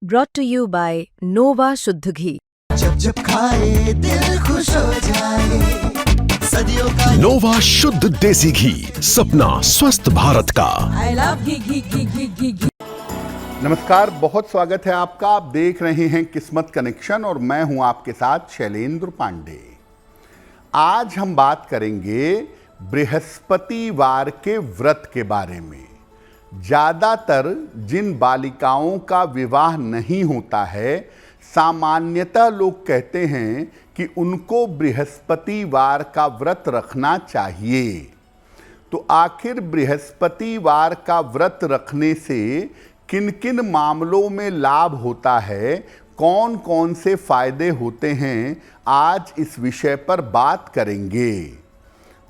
brought to you by Nova शुद्ध घी। जब जब खाए दिल खुश हो जाए, सदियों का नोवा शुद्ध देसी घी, सपना स्वस्थ भारत का। I love घी। नमस्कार, बहुत स्वागत है आपका। आप देख रहे हैं किस्मत कनेक्शन और मैं हूं आपके साथ शैलेंद्र पांडे। आज हम बात करेंगे बृहस्पतिवार के व्रत के बारे में। ज़्यादातर जिन बालिकाओं का विवाह नहीं होता है, सामान्यतः लोग कहते हैं कि उनको बृहस्पतिवार का व्रत रखना चाहिए। तो आखिर बृहस्पतिवार का व्रत रखने से किन किन मामलों में लाभ होता है, कौन कौन से फायदे होते हैं, आज इस विषय पर बात करेंगे।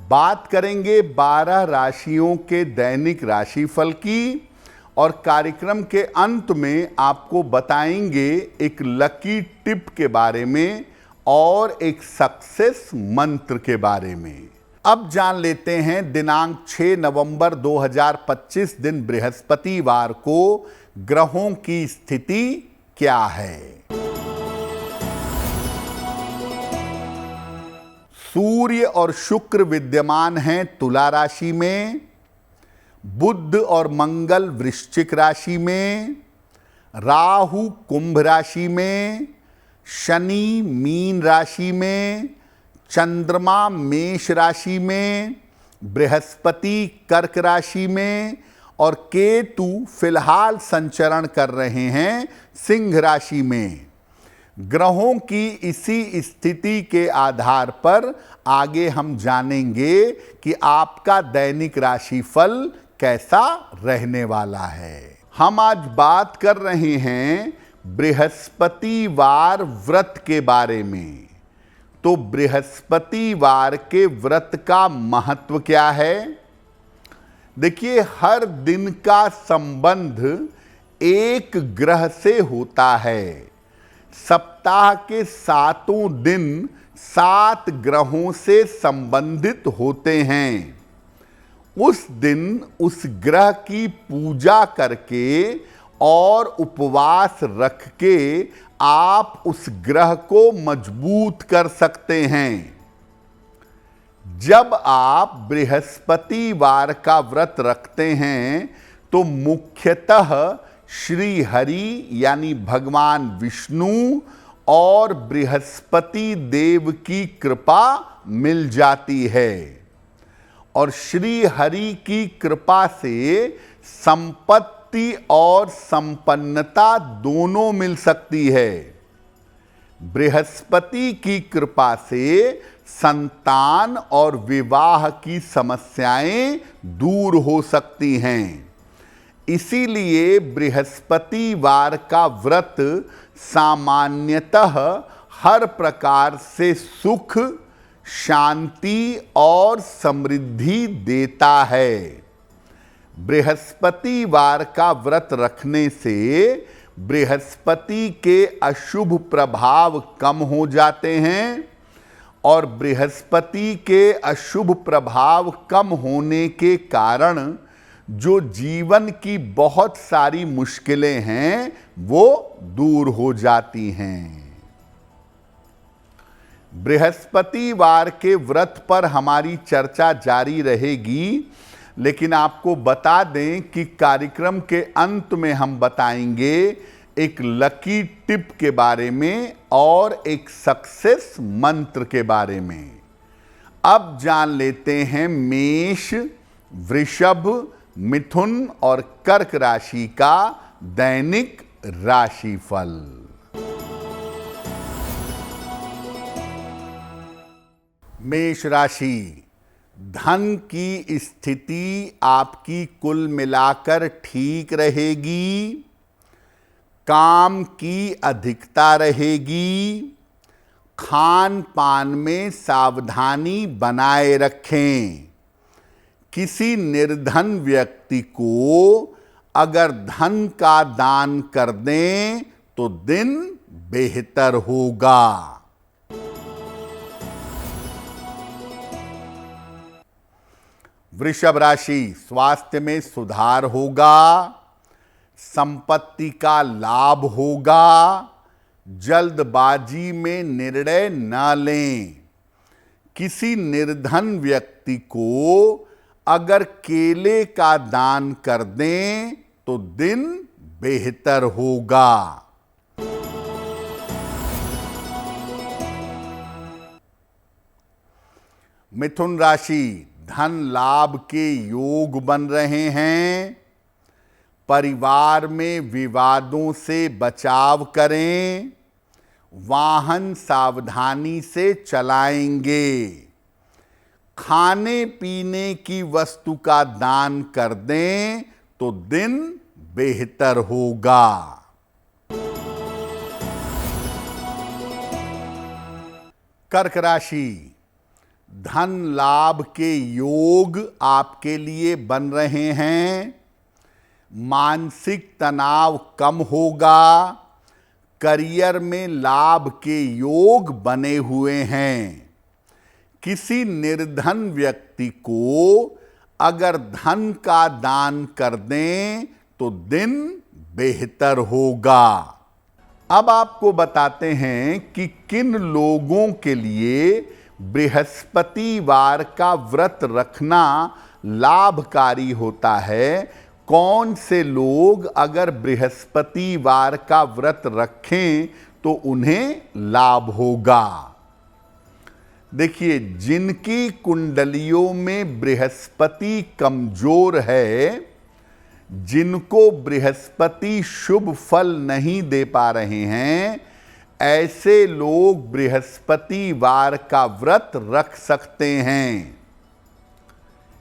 बात करेंगे 12 राशियों के दैनिक राशिफल की और कार्यक्रम के अंत में आपको बताएंगे एक लकी टिप के बारे में और एक सक्सेस मंत्र के बारे में। अब जान लेते हैं दिनांक 6 नवंबर 2025 दिन बृहस्पतिवार को ग्रहों की स्थिति क्या है। सूर्य और शुक्र विद्यमान हैं तुला राशि में, बुध और मंगल वृश्चिक राशि में, राहु कुंभ राशि में, शनि मीन राशि में, चंद्रमा मेष राशि में, बृहस्पति कर्क राशि में और केतु फिलहाल संचरण कर रहे हैं सिंह राशि में। ग्रहों की इसी स्थिति के आधार पर आगे हम जानेंगे कि आपका दैनिक राशिफल कैसा रहने वाला है। हम आज बात कर रहे हैं बृहस्पतिवार व्रत के बारे में। तो बृहस्पतिवार के व्रत का महत्व क्या है? देखिए, हर दिन का संबंध एक ग्रह से होता है। सप्ताह के 7 दिन 7 ग्रहों से संबंधित होते हैं। उस दिन उस ग्रह की पूजा करके और उपवास रख के आप उस ग्रह को मजबूत कर सकते हैं। जब आप बृहस्पतिवार का व्रत रखते हैं तो मुख्यतः श्री हरि यानी भगवान विष्णु और बृहस्पति देव की कृपा मिल जाती है और श्री हरि की कृपा से संपत्ति और संपन्नता दोनों मिल सकती है। बृहस्पति की कृपा से संतान और विवाह की समस्याएं दूर हो सकती हैं। इसीलिए बृहस्पतिवार का व्रत सामान्यतः हर प्रकार से सुख, शांति और समृद्धि देता है। बृहस्पतिवार का व्रत रखने से बृहस्पति के अशुभ प्रभाव कम हो जाते हैं और बृहस्पति के अशुभ प्रभाव कम होने के कारण जो जीवन की बहुत सारी मुश्किलें हैं वो दूर हो जाती हैं। बृहस्पतिवार के व्रत पर हमारी चर्चा जारी रहेगी, लेकिन आपको बता दें कि कार्यक्रम के अंत में हम बताएंगे एक लकी टिप के बारे में और एक सक्सेस मंत्र के बारे में। अब जान लेते हैं मेष, वृषभ, मिथुन और कर्क राशि का दैनिक राशिफल। मेष राशि, धन की स्थिति आपकी कुल मिलाकर ठीक रहेगी। काम की अधिकता रहेगी। खान पान में सावधानी बनाए रखें। किसी निर्धन व्यक्ति को अगर धन का दान कर दें तो दिन बेहतर होगा। वृषभ राशि, स्वास्थ्य में सुधार होगा। संपत्ति का लाभ होगा। जल्दबाजी में निर्णय न लें। किसी निर्धन व्यक्ति को अगर केले का दान कर दें तो दिन बेहतर होगा। मिथुन राशि, धन लाभ के योग बन रहे हैं। परिवार में विवादों से बचाव करें। वाहन सावधानी से चलाएंगे। खाने पीने की वस्तु का दान कर दें तो दिन बेहतर होगा। कर्क राशि, धन लाभ के योग आपके लिए बन रहे हैं। मानसिक तनाव कम होगा। करियर में लाभ के योग बने हुए हैं। किसी निर्धन व्यक्ति को अगर धन का दान कर दें तो दिन बेहतर होगा। अब आपको बताते हैं कि किन लोगों के लिए बृहस्पतिवार का व्रत रखना लाभकारी होता है। कौन से लोग अगर बृहस्पतिवार का व्रत रखें तो उन्हें लाभ होगा। देखिए, जिनकी कुंडलियों में बृहस्पति कमजोर है, जिनको बृहस्पति शुभ फल नहीं दे पा रहे हैं, ऐसे लोग बृहस्पतिवार का व्रत रख सकते हैं।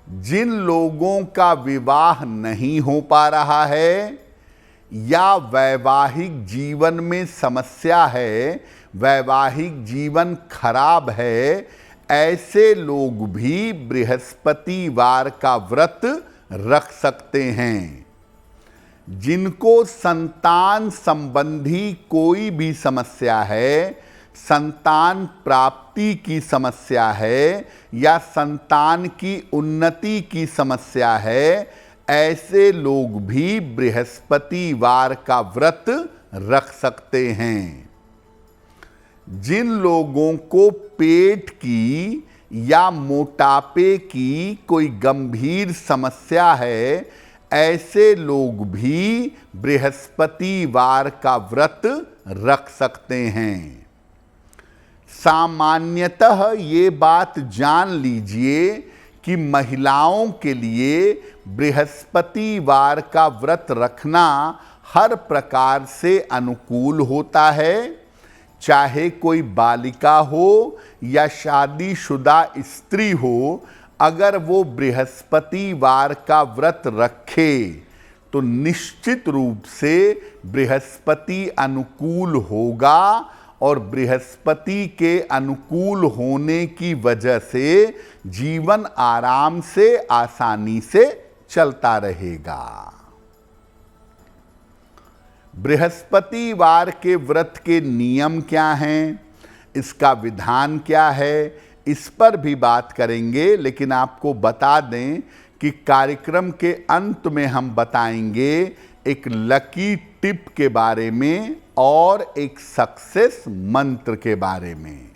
जिन लोगों का विवाह नहीं हो पा रहा है या वैवाहिक जीवन में समस्या है, वैवाहिक जीवन खराब है, ऐसे लोग भी बृहस्पतिवार का व्रत रख सकते हैं। जिनको संतान संबंधी कोई भी समस्या है, संतान प्राप्ति की समस्या है या संतान की उन्नति की समस्या है, ऐसे लोग भी बृहस्पतिवार का व्रत रख सकते हैं। जिन लोगों को पेट की या मोटापे की कोई गंभीर समस्या है, ऐसे लोग भी बृहस्पतिवार का व्रत रख सकते हैं। सामान्यतः ये बात जान लीजिए कि महिलाओं के लिए बृहस्पतिवार का व्रत रखना हर प्रकार से अनुकूल होता है। चाहे कोई बालिका हो या शादीशुदा स्त्री हो, अगर वो बृहस्पतिवार का व्रत रखे तो निश्चित रूप से बृहस्पति अनुकूल होगा और बृहस्पति के अनुकूल होने की वजह से जीवन आराम से, आसानी से चलता रहेगा। बृहस्पतिवार के व्रत के नियम क्या हैं, इसका विधान क्या है, इस पर भी बात करेंगे। लेकिन आपको बता दें कि कार्यक्रम के अंत में हम बताएंगे एक लकी टिप के बारे में और एक सक्सेस मंत्र के बारे में।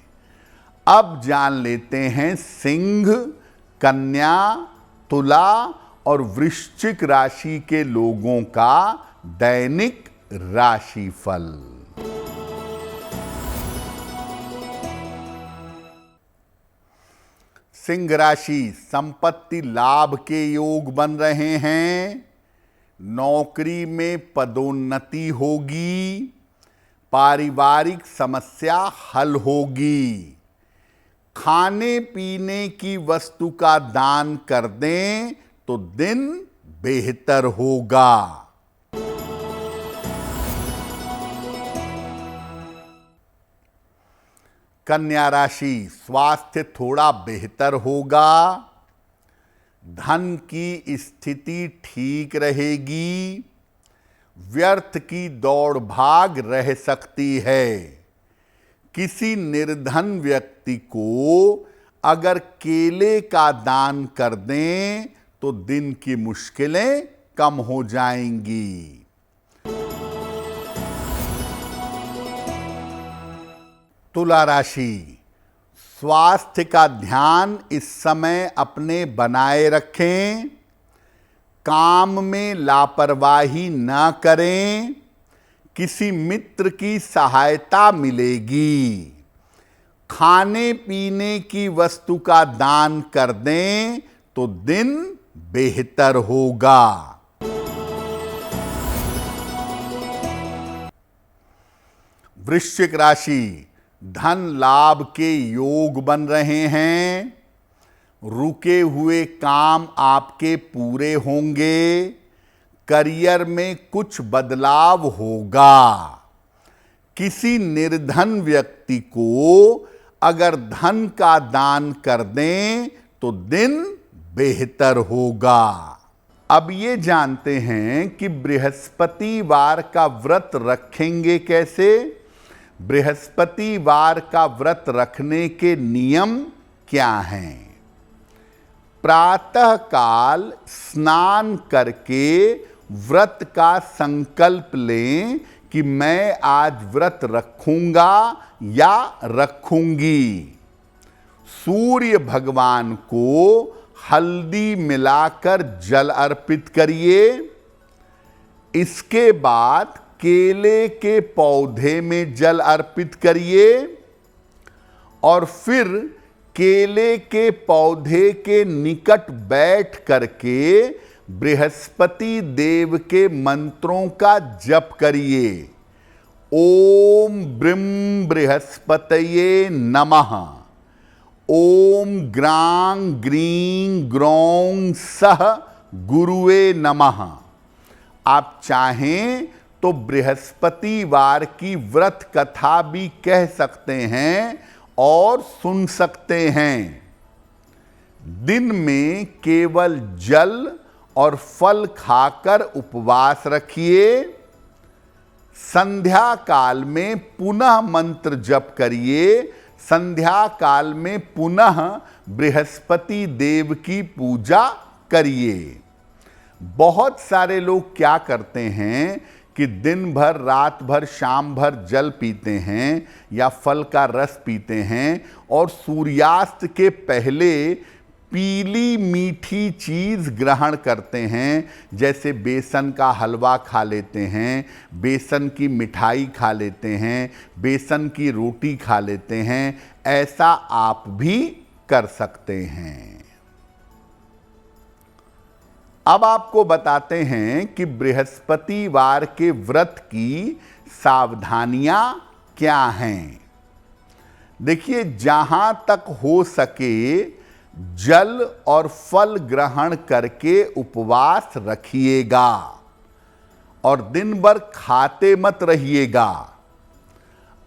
अब जान लेते हैं सिंह, कन्या, तुला और वृश्चिक राशि के लोगों का दैनिक राशिफल। सिंह राशि, संपत्ति लाभ के योग बन रहे हैं। नौकरी में पदोन्नति होगी। पारिवारिक समस्या हल होगी। खाने पीने की वस्तु का दान कर दें तो दिन बेहतर होगा। कन्या राशि, स्वास्थ्य थोड़ा बेहतर होगा। धन की स्थिति ठीक रहेगी। व्यर्थ की दौड़ भाग रह सकती है। किसी निर्धन व्यक्ति को अगर केले का दान कर दें तो दिन की मुश्किलें कम हो जाएंगी। तुला राशि, स्वास्थ्य का ध्यान इस समय अपने बनाए रखें, काम में लापरवाही न करें, किसी मित्र की सहायता मिलेगी, खाने पीने की वस्तु का दान कर दें तो दिन बेहतर होगा। वृश्चिक राशि, धन लाभ के योग बन रहे हैं, रुके हुए काम आपके पूरे होंगे, करियर में कुछ बदलाव होगा, किसी निर्धन व्यक्ति को अगर धन का दान कर दें तो दिन बेहतर होगा। अब ये जानते हैं कि बृहस्पतिवार का व्रत रखेंगे कैसे। बृहस्पतिवार का व्रत रखने के नियम क्या हैं। प्रातः काल स्नान करके व्रत का संकल्प लें कि मैं आज व्रत रखूंगा या रखूंगी। सूर्य भगवान को हल्दी मिलाकर जल अर्पित करिए। इसके बाद केले के पौधे में जल अर्पित करिए और फिर केले के पौधे के निकट बैठ करके बृहस्पति देव के मंत्रों का जप करिए। ओम ब्रीम बृहस्पतये नमः, ओम ग्रां ग्रीं ग्रौं सह गुरुवे नमः। आप चाहें तो बृहस्पतिवार की व्रत कथा भी कह सकते हैं और सुन सकते हैं। दिन में केवल जल और फल खाकर उपवास रखिए। संध्या काल में पुनः मंत्र जप करिए। संध्या काल में पुनः बृहस्पति देव की पूजा करिए। बहुत सारे लोग क्या करते हैं कि दिन भर, रात भर, शाम भर जल पीते हैं या फल का रस पीते हैं और सूर्यास्त के पहले पीली मीठी चीज़ ग्रहण करते हैं, जैसे बेसन का हलवा खा लेते हैं, बेसन की मिठाई खा लेते हैं, बेसन की रोटी खा लेते हैं। ऐसा आप भी कर सकते हैं। अब आपको बताते हैं कि बृहस्पतिवार के व्रत की सावधानियां क्या हैं। देखिए, जहां तक हो सके जल और फल ग्रहण करके उपवास रखिएगा और दिन भर खाते मत रहिएगा।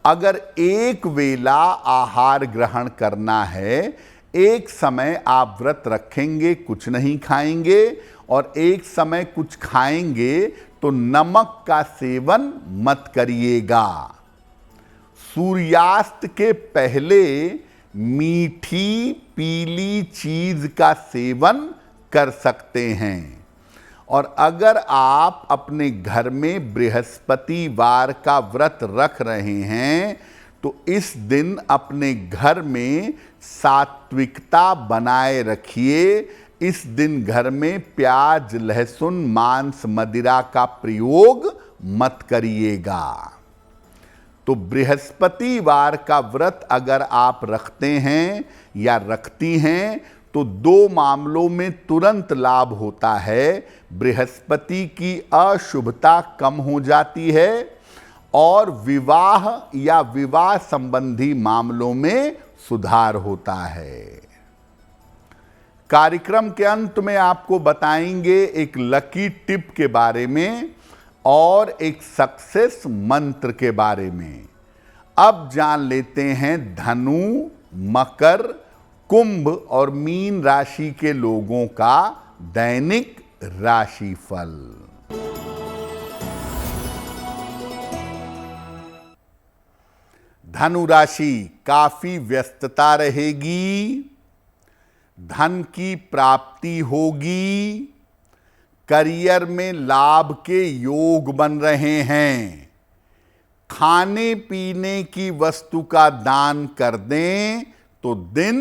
अगर एक वेला आहार ग्रहण करना है, एक समय आप व्रत रखेंगे, कुछ नहीं खाएंगे, और एक समय कुछ खाएंगे, तो नमक का सेवन मत करिएगा। सूर्यास्त के पहले मीठी पीली चीज का सेवन कर सकते हैं। और अगर आप अपने घर में बृहस्पतिवार का व्रत रख रहे हैं तो इस दिन अपने घर में सात्विकता बनाए रखिए। इस दिन घर में प्याज, लहसुन, मांस, मदिरा का प्रयोग मत करिएगा। तो बृहस्पतिवार का व्रत अगर आप रखते हैं या रखती हैं तो दो मामलों में तुरंत लाभ होता है। बृहस्पति की अशुभता कम हो जाती है और विवाह या विवाह संबंधी मामलों में सुधार होता है। कार्यक्रम के अंत में आपको बताएंगे एक लकी टिप के बारे में और एक सक्सेस मंत्र के बारे में। अब जान लेते हैं धनु, मकर, कुंभ और मीन राशि के लोगों का दैनिक राशिफल। धनु राशि, काफी व्यस्तता रहेगी, धन की प्राप्ति होगी, करियर में लाभ के योग बन रहे हैं, खाने पीने की वस्तु का दान कर दें तो दिन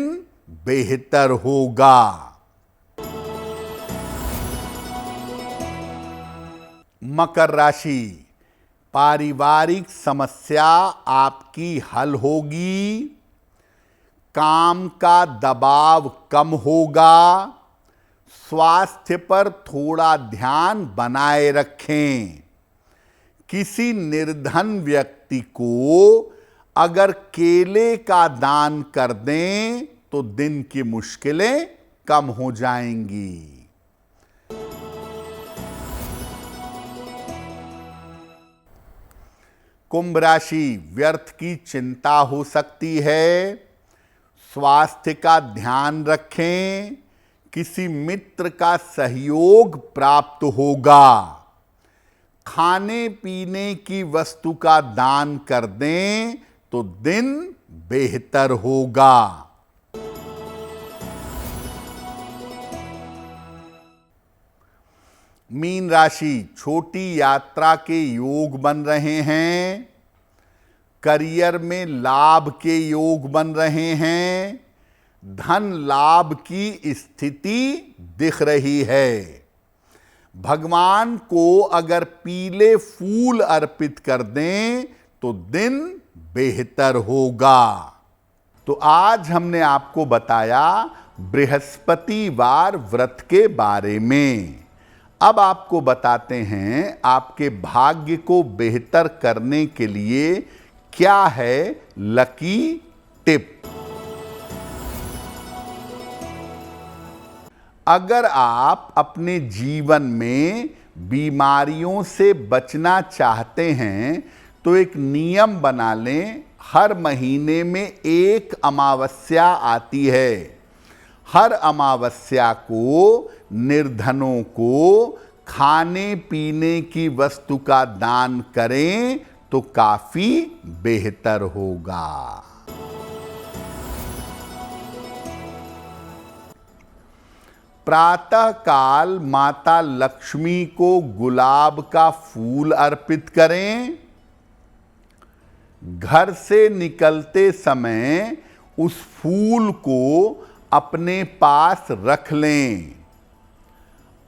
बेहतर होगा। मकर राशि, पारिवारिक समस्या आपकी हल होगी, काम का दबाव कम होगा, स्वास्थ्य पर थोड़ा ध्यान बनाए रखें। किसी निर्धन व्यक्ति को अगर केले का दान कर दें तो दिन की मुश्किलें कम हो जाएंगी। कुंभ राशि, व्यर्थ की चिंता हो सकती है, स्वास्थ्य का ध्यान रखें, किसी मित्र का सहयोग प्राप्त होगा, खाने पीने की वस्तु का दान कर दें तो दिन बेहतर होगा। मीन राशि, छोटी यात्रा के योग बन रहे हैं, करियर में लाभ के योग बन रहे हैं, धन लाभ की स्थिति दिख रही है। भगवान को अगर पीले फूल अर्पित कर दें तो दिन बेहतर होगा। तो आज हमने आपको बताया बृहस्पतिवार व्रत के बारे में। अब आपको बताते हैं आपके भाग्य को बेहतर करने के लिए क्या है लकी टिप। अगर आप अपने जीवन में बीमारियों से बचना चाहते हैं तो एक नियम बना लें, हर महीने में एक अमावस्या आती है, हर अमावस्या को निर्धनों को खाने पीने की वस्तु का दान करें तो काफी बेहतर होगा। प्रातः काल माता लक्ष्मी को गुलाब का फूल अर्पित करें। घर से निकलते समय उस फूल को अपने पास रख लें।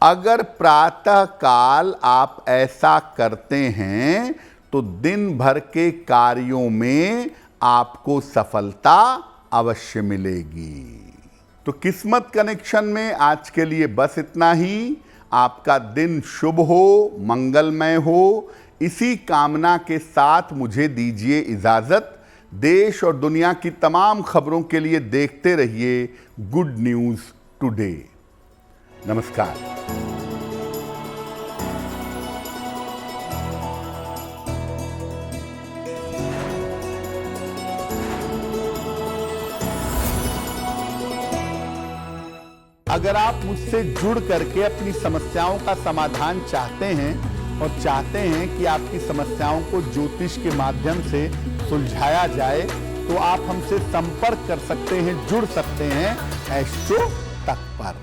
अगर प्रातः काल आप ऐसा करते हैं तो दिन भर के कार्यों में आपको सफलता अवश्य मिलेगी। तो किस्मत कनेक्शन में आज के लिए बस इतना ही। आपका दिन शुभ हो, मंगलमय हो, इसी कामना के साथ मुझे दीजिए इजाजत। देश और दुनिया की तमाम खबरों के लिए देखते रहिए गुड न्यूज टुडे। नमस्कार। अगर आप मुझसे जुड़ करके अपनी समस्याओं का समाधान चाहते हैं और चाहते हैं कि आपकी समस्याओं को ज्योतिष के माध्यम से सुलझाया जाए तो आप हमसे संपर्क कर सकते हैं, जुड़ सकते हैं एस्ट्रो तक पर।